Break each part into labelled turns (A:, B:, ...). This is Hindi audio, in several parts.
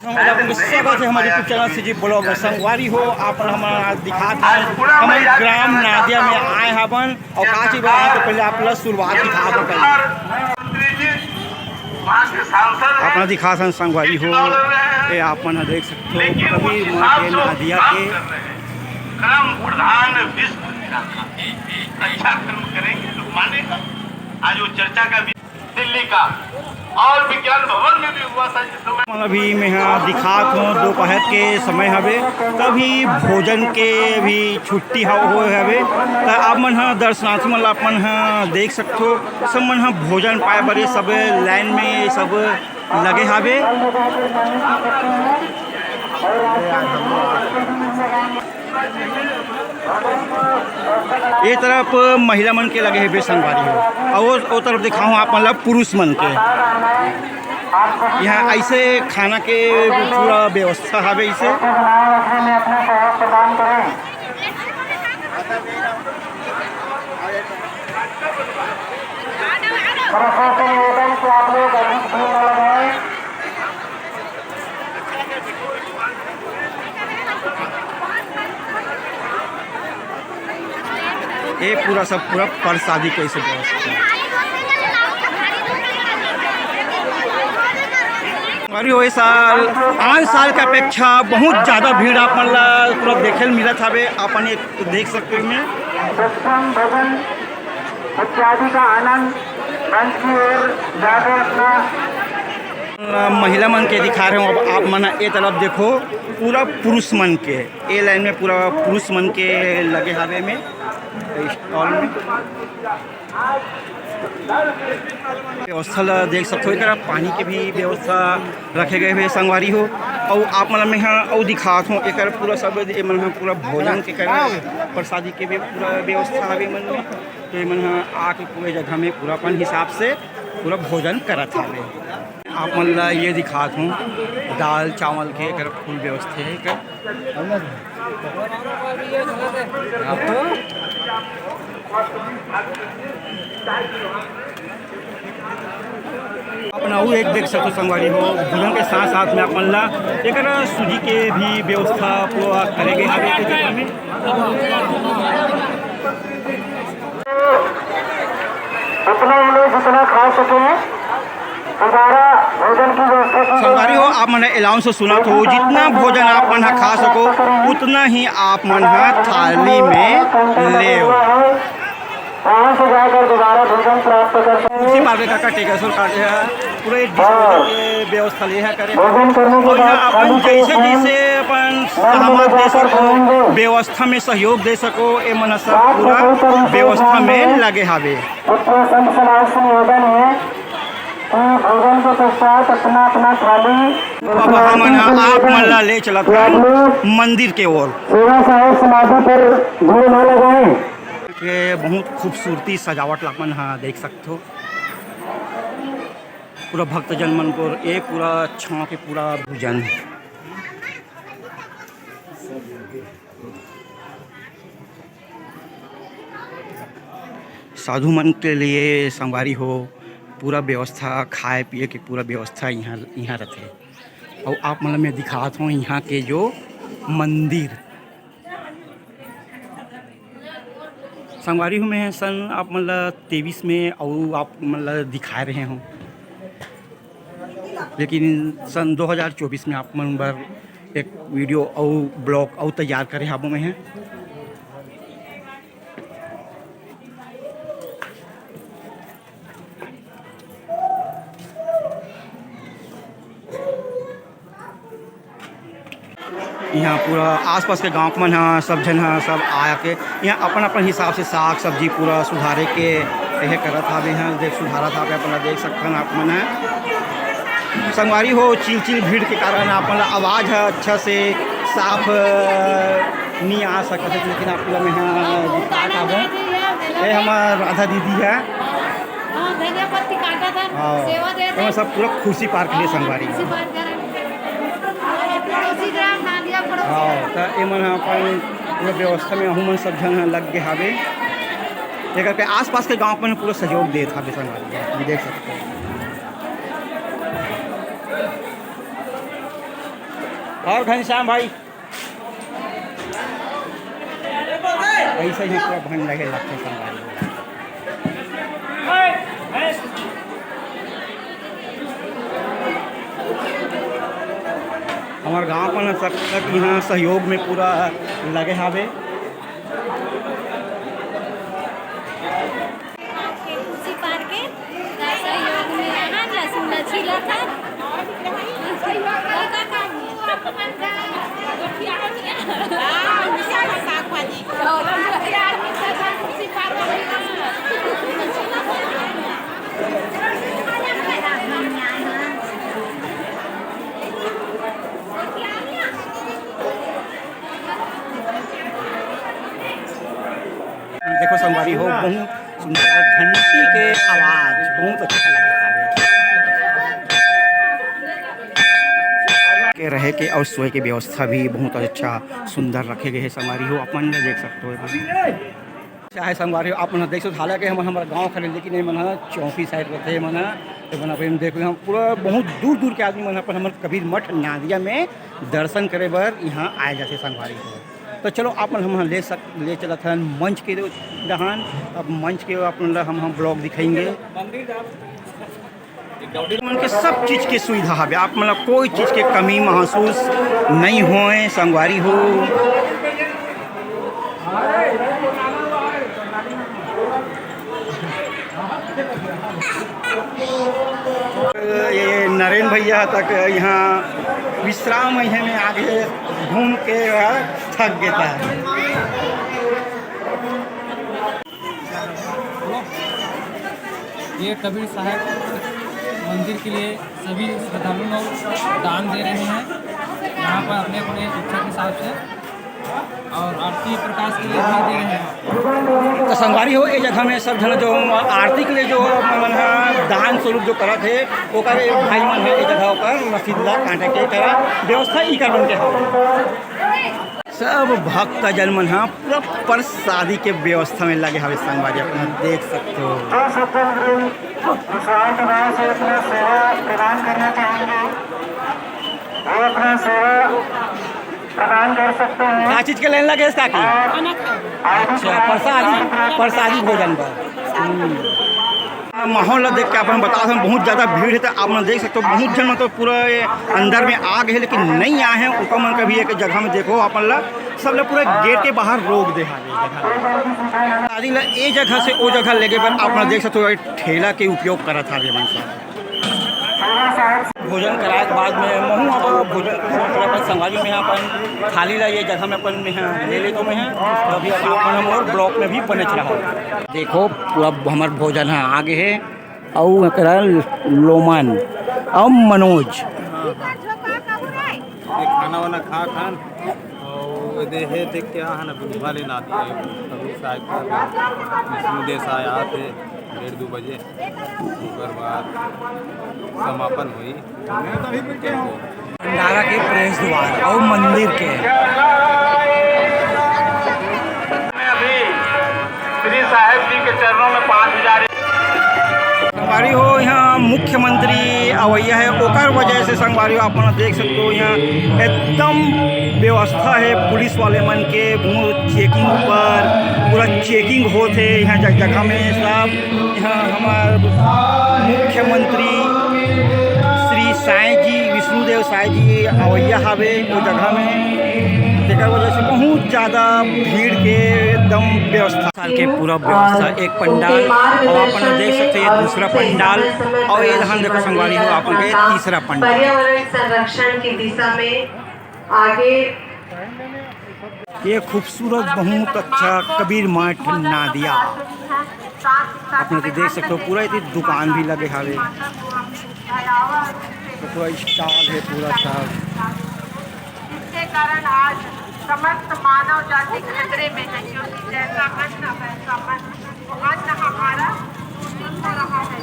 A: स्वागत है हमारे यूट्यूब चैनल से जी ब्लॉग संगवारी हो आप हमारा दिखाते हैं हमारे ग्राम नादिया में आए हवन और काची बार तो पहले आप शुरुआत दिखा अपना दिखा संगवारी हो ये आप देख सकते हो कभी नादिया के
B: प्रधान विश्व अच्छा कर्म करेंगे तो मानेगा। आज वो चर्चा का भी दिल्ली का और विज्ञान भवन में भी हुआ था जिस समय
A: अभी मैं यहाँ दिखात हूँ दोपहर के समय हवे तभी भोजन के भी छुट्टी हो हवे आप मन हाँ दर्शनार्थी मन आप मन हाँ देख सकते हो सब मन हाँ भोजन पाए बड़े सब लाइन में सब लगे हवे। ये तरफ महिला मन के लगे है बेसंगवारी हो और वो तरफ दिखाऊँ आप मतलब पुरुष मन के यहाँ ऐसे खाना के पूरा व्यवस्था है इसे ये पूरा सब पूरा प्रसादी कैसे व्यवस्था हमारी वही साल 5 साल की अपेक्षा बहुत ज़्यादा भीड़ आप पूरा देखे मिला था अपन एक देख सकते हैं इत्यादि का आनंद मंच की ओर जाकर अपना महिला मन के दिखा रहे हो। अब आप मन ये तरफ देखो पूरा पुरुष मन के ए लाइन में पूरा पुरुष मन के लगे हावे में स्टॉल में व्यवस्था देख सकते हो इधर पानी के भी व्यवस्था रखे गए हुए संगवारी हो और आप मतलब में यहाँ और दिखात हूँ एक पूरा सब मन में पूरा भोजन के कर प्रसादी के भी पूरा व्यवस्था है मन में तो मन आके पूरे जगह में पूरा अपन हिसाब से पूरा भोजन करत है। आप मन ये दिखात हूँ दाल चावल के कर फुल व्यवस्था है कर अपना वो एक देख सकते संगवारी हो भोजन के साथ साथ में अपन ला एक सूजी के भी व्यवस्था पूरा करेंगे आगे के जगह में
C: अपने लोग जितना खा सके भोजन की व्यवस्था
A: संगवारी हो आप मन अलाउंस से सुना तो जितना भोजन आप मन खा सको उतना ही आप मन थाली में ले
C: वहाँ से जाकर दोबारा भोजन प्राप्त कर सकते
A: उसी बात का टेकेश्वर काटे है पूरे व्यवस्था ले है करे
C: भोजन करने के बाद
A: अपन जैसे जैसे अपन सहमत दे सको व्यवस्था में सहयोग दे सको ये मन सब पूरा व्यवस्था में लगे हावे।
C: संत समाज से निवेदन है भोजन के पश्चात अपना अपना थाली
A: अब हम आप मन ले चलत मंदिर के ओर
C: सेवा सहायक समाधि पर भीड़ न लगाएं।
A: ये बहुत खूबसूरती सजावट अपन हाँ देख सकते हो पूरा भक्तजन मन को ये पूरा छाँव के पूरा भोजन साधु मन के लिए संगवारी हो पूरा व्यवस्था खाए पिए के पूरा व्यवस्था यहाँ रहते और आप मतलब मैं दिखाता हूँ यहाँ के जो मंदिर संगवारी में सन आप मतलब 23 में और आप मतलब दिखा रहे हों लेकिन सन 2024 में आप मन बार एक वीडियो और ब्लॉग और तैयार करे हाबों में हैं। यहाँ पूरा आसपास के गांव मन हाँ सब जन हाँ सब आया के यहाँ अपन अपन हिसाब से साग सब्जी पूरा सुधारे के यह करत हावे हैं देख सुधारा था अपना देख सकते हैं आप मन संगवारी हो चिल भीड़ के कारण अपन आवाज़ है अच्छा से साफ नहीं आ सकते लेकिन आप लोग में यहाँ दिखात हावे ये हमारा राधा दीदी है हाँ सब पूरा खुशी पार्क लिए संगवारी हाँ तो एमन अपन पूरा व्यवस्था में अहू मन सब जन लग गए हावे लेकर के आसपास के गांव में पूरा सहयोग दे था संगवारी देख सकते हैं। और घनश्याम भाई ऐसे ही पूरा भन लगे लगते संगवारी हमारे गांव पर सब तक यहाँ सहयोग में पूरा लगे हावे
D: उसी पार के सहयोग में यहाँ लहसुन छिला था
A: देखो संगवारी हो बहुत सुंदर घंटी के आवाज बहुत अच्छा लगा के रहे के और सोए की व्यवस्था भी बहुत अच्छा सुंदर रखे गए हैं संगवारी हो अपन देख सकते हो चाहे संगवारी हो अपन देख सकते हालांकि हम हमारा गांव खड़े लेकिन मन चौकी साइड रहते हैं मन अपन देखो हम पूरा बहुत दूर दूर के आदमी मन अपन हमारे कबीर मठ नादिया में दर्शन करे बर यहाँ आए जाते संगवारी हो तो चलो अपन हम ले चला था मंच के दहान अब मंच के अपन हम ब्लॉग दिखाएंगे के सब चीज़ की सुविधा है आप मतलब कोई चीज़ के कमी महसूस नहीं होए संगवारी हो ये नरेंद्र भैया तक यहाँ विश्राम महीने में आगे घूम के थक गया है
E: ये कबीर साहब मंदिर के लिए सभी श्रद्धालुओं को दान दे रहे हैं यहाँ पर अपने अपने इच्छा के हिसाब से और आरती प्रकाश के लिए भी दे रहे हैं
A: तो संगवारी हो ये जगह में सब जन जो आरती के लिए जो मन दान स्वरूप जो करा थे वो कर भाई मन है ये जगह पर रसीदला कांटे के करा व्यवस्था ई कर बन के सब भक्त जन मन हाँ पूरा प्रसादी के व्यवस्था में लगे हवे संगवारी अपना देख सकते हो
C: विशाल प्रकार से अपना सेवा प्रदान करना चाहेंगे वो अपना सेवा प्रदान कर सकते हैं
A: क्या चीज़ के लेने लगे इसका की अच्छा प्रसादी भोजन पर माहौल देख के अपन बता सकते बहुत ज़्यादा भीड़ है तो आप लोग देख सकते हो बहुत जन मतलब पूरा अंदर में आ गए लेकिन नहीं आए हैं ऊपर मन कभी एक जगह में देखो अपन लोग सब लोग पूरा गेट के बाहर रोक दे शादी ये जगह से वो जगह लेके पर आप लोग देख सकते हो ठेला के उपयोग करा था भोजन कराए के बाद में महू अब भोजन संगवारी में यहाँ अपन थाली ला ये जगह में अपन में ले ले तो में है तो अभी अपन हम और ब्लॉक में भी बने रहा देखो पूरा हमारे भोजन है आगे है और लोमन और मनोज
F: खाना वाना खा खान और देख के हाँ ना वाले ना देश आया थे 1:30 बजे उसके बाद समापन हुई
A: भंडारा के प्रवेश द्वार और मंदिर के
B: अभी श्री साहेब जी के चरणों में 5000
A: संगवारी हो यहाँ मुख्यमंत्री अवैया है ओकर वजह से संगवारी हो अपन देख सकते हो यहाँ एकदम व्यवस्था है पुलिस वाले मन के चेकिंग पर पूरा चेकिंग होते यहाँ जगह में सब यहाँ हमारे मुख्यमंत्री श्री साई जी विष्णुदेव साई जी अवैया हावे वो जगह में तेकर वजह से बहुत ज़्यादा भीड़ के एकदम व्यवस्था साल के पूरा व्यवस्था एक पंडाल और अपन देख सकते हैं दूसरा पंडाल और ये धान देखो संगवारी हो अपन के तीसरा पंडाल
G: पर्यावरण संरक्षण की दिशा में आगे
A: ये खूबसूरत बहुत अच्छा कबीर मठ नादिया अपने तो देख सकते हो पूरा इतनी दुकान भी लगे हावे तो पूरा स्टॉल है पूरा सब
G: इसके कारण आज समस्त मानव जाति खतरे में है क्योंकि जैसा अन्न वैसा मन वो अन्न हमारा दूषित हो रहा है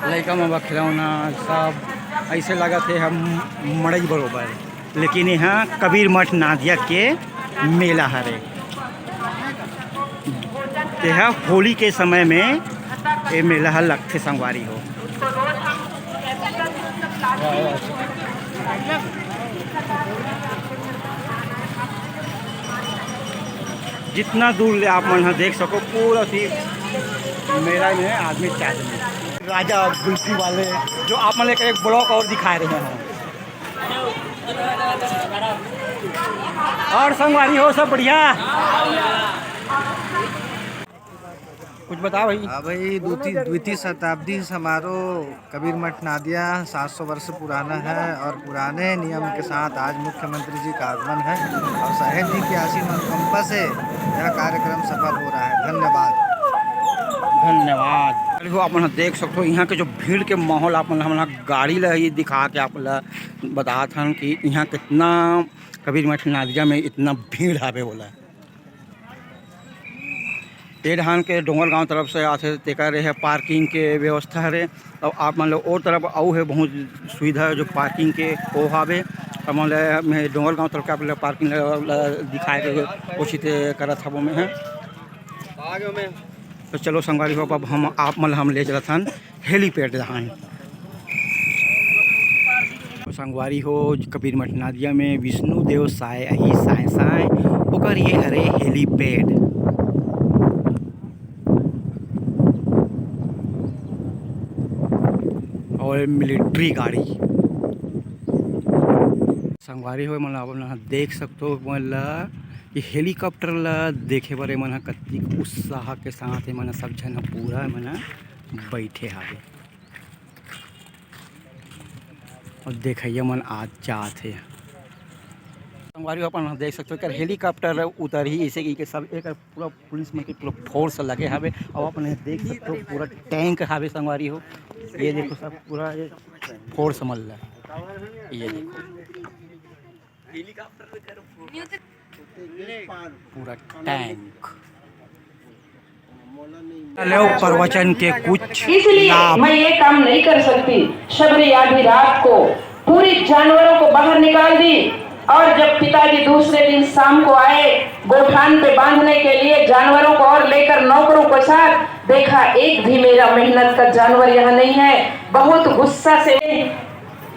A: लड़का में खिलौना सब ऐसे लगा थे हम मड़ई बरोबर लेकिन यहाँ कबीर मठ नादिया के मेला हरे यह होली के समय में ये मेला लगते संगवारी हो।
G: उसको रोज हम chemical युक्त प्लास्टिक
A: जितना दूर ले आप मन देख सको पूरा सी मेला में आदमी चाय में राजा गुल्फी वाले जो आप मन एक ब्लॉक और दिखा रहे हैं। और संगवारी हो सब बढ़िया, कुछ बताओ भाई।
H: हाँ भाई, द्वितीय शताब्दी समारोह कबीर मठ नादिया 700 वर्ष पुराना है और पुराने नियम के साथ आज मुख्यमंत्री जी का आगमन है और साहेब जी की आशीष अनुकंपा से यह कार्यक्रम सफल हो रहा है। धन्यवाद।
A: देखो आप देख सकते हो यहाँ के जो भीड़ के माहौल आप गाड़ी ला ही दिखा के आप बता था कि यहाँ कितना कबीर मठ नादिया में इतना भीड़ आवे बोला। ये धान के डोंगर गांव तरफ से आते तेका रहे पार्किंग के व्यवस्था है और आप मान लो और तरफ आऊ है बहुत सुविधा जो पार्किंग के वो हावे और मान लो डोंगर गांव तरफ के पार्किंग दिखाए के कोशिश करत हबो में है। तो चलो संगवारी हो अब हम ले चलत हन हेलीपैड धान संगवारी हो कबीर मठ नादिया में विष्णु देव साय साय ओकर ये हरे हेलीपैड और मिलिट्री गाड़ी संगवारी हो मन देख सकते हो मतलब ये हेलीकॉप्टर ला देखे बारे मन कति उत्साह के साथ मन सब जन पूरा मन बैठे हावे और देखिए मन आज जाते संगवारी हो अपन देख सकते हो हेलीकॉप्टर उतर ही ऐसे कि सब एक पूरा पुलिस में पूरा फोर्स लगे हावे और अपन देख सकते हो पूरा टैंक हावे संगवारी हो। ये देखो सब पूरा फोर्स मल रहा है। ये देखो पूरा टैंक। चलो प्रवचन के कुछ
G: इसलिए मैं ये काम नहीं कर सकती। शबरी आधी रात को पूरी जानवरों को बाहर निकाल दी और जब पिताजी दूसरे दिन शाम को आए गोठान पे बांधने के लिए जानवरों को और लेकर नौकरों के साथ देखा एक भी मेरा मेहनत का जानवर यहाँ नहीं है। बहुत गुस्सा से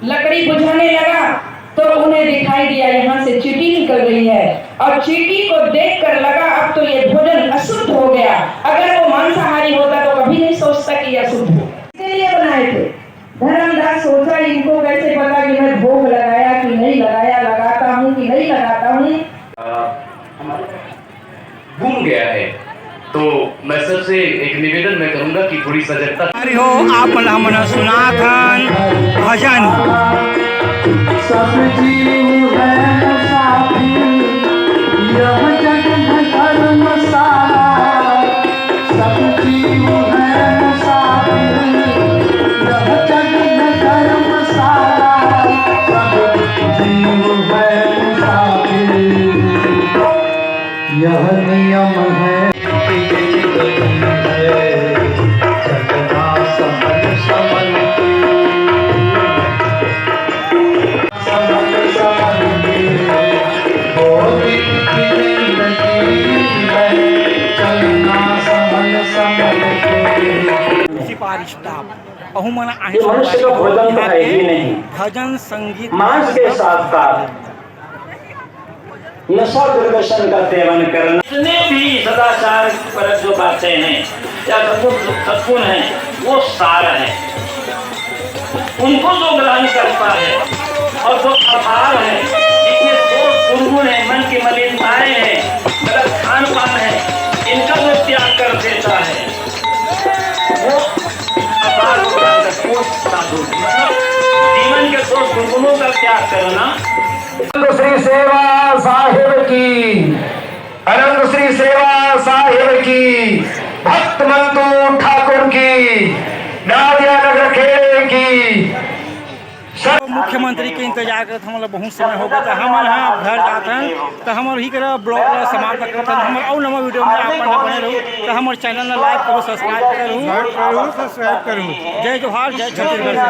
G: लकड़ी बुझाने लगा तो उन्हें दिखाई दिया यहाँ से चींटी निकल रही है और चींटी को देखकर लगा अब तो ये भोजन अशुद्ध हो गया। अगर वो मांसाहारी होता तो कभी नहीं सोचता कि यह अशुद्ध हो। इसके लिए बनाए थे। धर्मदास सोचा इनको कैसे पता कि मैं भोग लगाया कि नहीं लगाया, लगाता हूँ कि नहीं लगाता हूँ।
I: घूम गया है तो मैं सबसे एक निवेदन मैं करूंगा कि थोड़ी सजगता
A: हो। आप मन सुना था भजन
C: सब जीव है साथी यह जग धर्मशाला सब जीव है साथी यह जग धर्मशाला सब जीव है साथी यह नियम है जगना समन समन
J: मनुष्य को भोजन तो है ही नहीं।
A: भजन संगीत
J: मांस के साथ साथ नशा दुर्व्यसन का सेवन करना, जितने भी सदाचार पर जो बातें हैं या सत्पुन है वो सार है। उनको जो ग्रहण करता है और जो आभार है, जिनके दोष गुणगुण है, मन की मलिनताएं हैं, गलत खान पान है, इनका जो त्याग कर देता है वो साधु। मतलब जीवन के दोष गुणगुणों का त्याग करना।
C: श्री सेवा साहिब की, अनंत श्री सेवा साहिब की, भक्त मंतू ठाकुर की, नादिया नगर खेड़े की।
A: मुख्यमंत्री के इंतजार करते हम बहुत समय हो गया तो हम यहाँ घर जाते हैं तो हम ही कर ब्लॉग समाप्त करते हैं। हम और नवा वीडियो में आप बने रहूँ तो हमारे चैनल में लाइक करो, सब्सक्राइब करूँ। जय जोहार, जय छत्तीसगढ़।